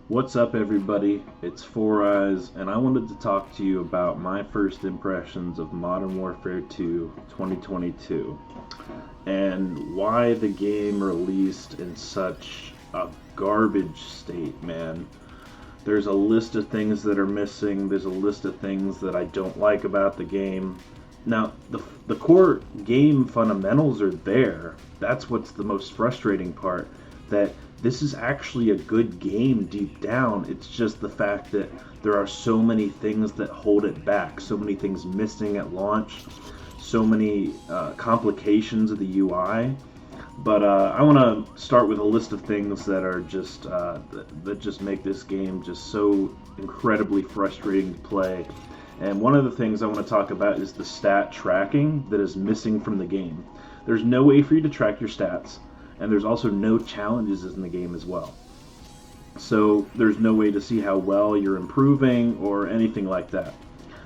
What's up, everybody? It's Four Eyes, and I wanted to talk to you about my first impressions of Modern Warfare 2 2022 and why the game released in such a garbage state, man. There's a list of things that are missing, there's a list of things that I don't like about the game. Now, the core game fundamentals are there. That's what's the most frustrating part. That this is actually a good game deep down. It's just the fact that there are so many things that hold it back, so many things missing at launch, so many complications of the UI. But I want to start with a list of things that are just that just make this game just so incredibly frustrating to play. And one of the things I want to talk about is the stat tracking that is missing from the game. There's no way for you to track your stats, and there's also no challenges in the game as well. So there's no way to see how well you're improving or anything like that.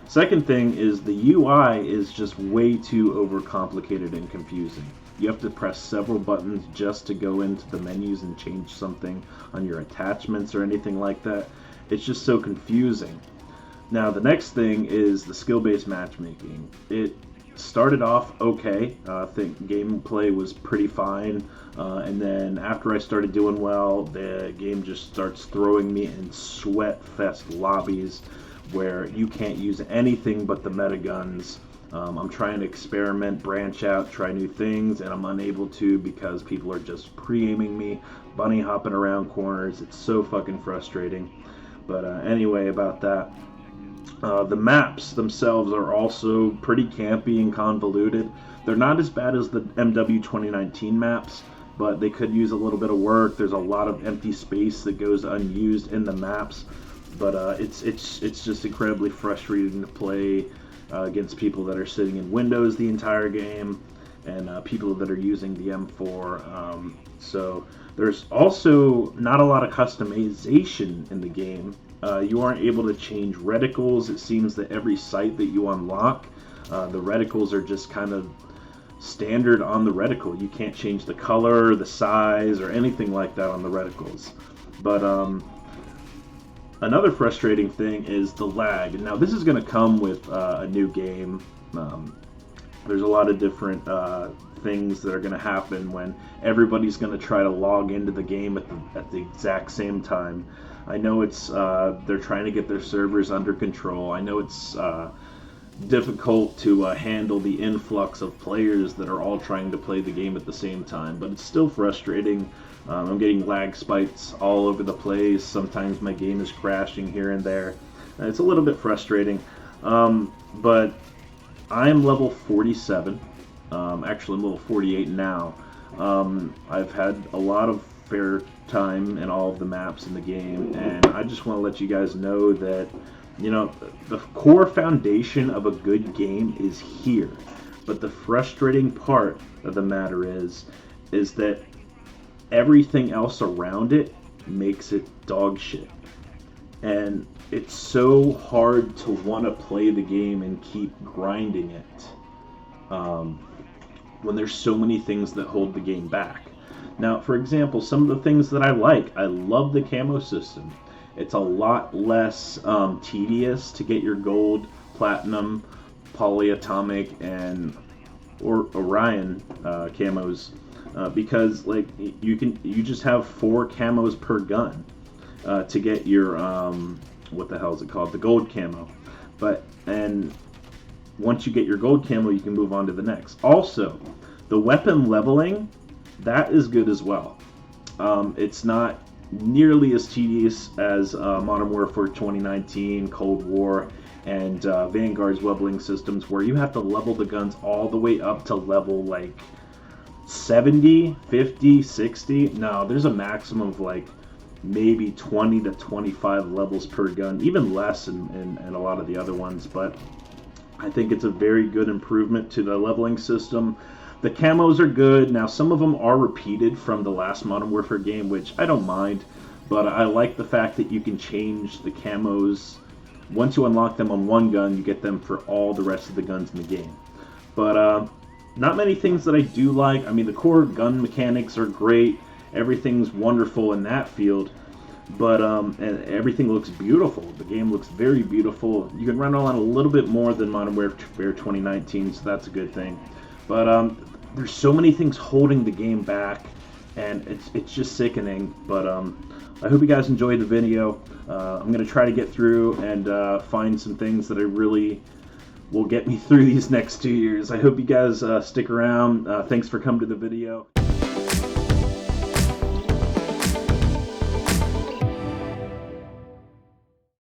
Second thing is the UI is just way too overcomplicated and confusing. You have to press several buttons just to go into the menus and change something on your attachments or anything like that. It's just so confusing. Now, the next thing is the skill-based matchmaking. It started off okay. I think gameplay was pretty fine. And then after I started doing well, the game just starts throwing me in sweat fest lobbies where you can't use anything but the meta guns. I'm trying to experiment, branch out, try new things, and I'm unable to because people are just pre-aiming me, bunny hopping around corners. It's so fucking frustrating. But anyway, about that. The maps themselves are also pretty campy and convoluted. They're not as bad as the MW 2019 maps, but they could use a little bit of work. There's a lot of empty space that goes unused in the maps, but it's just incredibly frustrating to play against people that are sitting in Windows the entire game and people that are using the M4. So there's also not a lot of customization in the game. You aren't able to change reticles. It seems that every site that you unlock, the reticles are just kind of standard on the reticle. You can't change the color, the size, or anything like that on the reticles. But another frustrating thing is the lag. Now, this is going to come with a new game. There's a lot of different things that are going to happen when everybody's going to try to log into the game at the exact same time. I know it's they're trying to get their servers under control. I know it's difficult to handle the influx of players that are all trying to play the game at the same time, but it's still frustrating. I'm getting lag spikes all over the place. Sometimes my game is crashing here and there. It's a little bit frustrating, but I'm level 47. Actually, I'm level 48 now. I've had a lot of fair time in all of the maps in the game, and I just want to let you guys know that, you know, the core foundation of a good game is here. But the frustrating part of the matter is that everything else around it makes it dog shit. And it's so hard to want to play the game and keep grinding it when there's so many things that hold the game back. Now, for example, some of the things that I love the camo system. It's a lot less tedious to get your gold, platinum, polyatomic, and Orion camos because like you just have 4 camos per gun to get your what the hell is it called, the gold camo. And once you get your gold camo, you can move on to the next. Also, the weapon leveling, that is good as well. It's not nearly as tedious as Modern Warfare 2019, Cold War, and Vanguard's leveling systems, where you have to level the guns all the way up to level like 70, 50, 60. No, there's a maximum of like maybe 20 to 25 levels per gun, even less in a lot of the other ones, but I think it's a very good improvement to the leveling system. The camos are good. Now, some of them are repeated from the last Modern Warfare game, which I don't mind, but I like the fact that you can change the camos. Once you unlock them on one gun, you get them for all the rest of the guns in the game. But not many things that I do like. I mean, the core gun mechanics are great. Everything's wonderful in that field. but and everything looks beautiful. The game looks very beautiful. You can run on a little bit more than Modern Warfare 2019, so that's a good thing. But there's so many things holding the game back, and it's just sickening. But I hope you guys enjoyed the video. I'm gonna try to get through and find some things that I really will get me through these next 2 years. I hope you guys stick around. Thanks for coming to the video.